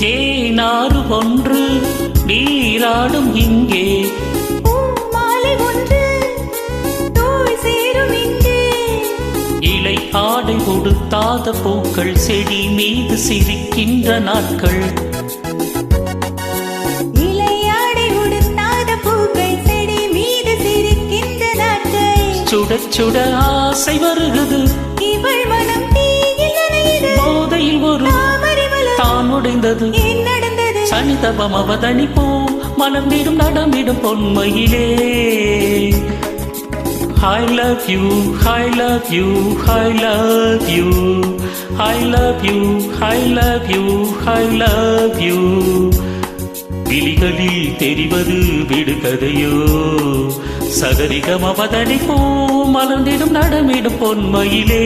தேனாறு ஒன்று நீராடும் இங்கே, மாலை ஒன்று தோள் சேரும் இங்கே. இலை ஆடை உடுத்தாத பூக்கள் செடி மீது சிரிக்கின்ற நாட்கள். இலையாடை உடுத்தாத பூக்கள் செடி மீது சிரிக்கின்ற நாட்கள். சுட சுட ஆசை வருகிறது, இவள் மனம் தீயில் நனையுது. போதையில் ஒரு தாமரைமலர் தான் உடைந்தது. ஏன் நடந்தது? சனிதபம் அவதனிப்போம் மலர்ந்திடும் நடமிடும் பொன்மையிலே. I love you, I love you, I love you, I love you, I love you, I love you. விழிகளில் தெரிவது விடுகதையோ, சகரிகம் அவதனிப்போம் மலர்ந்திடும் நடமிடும் பொன்மையிலே.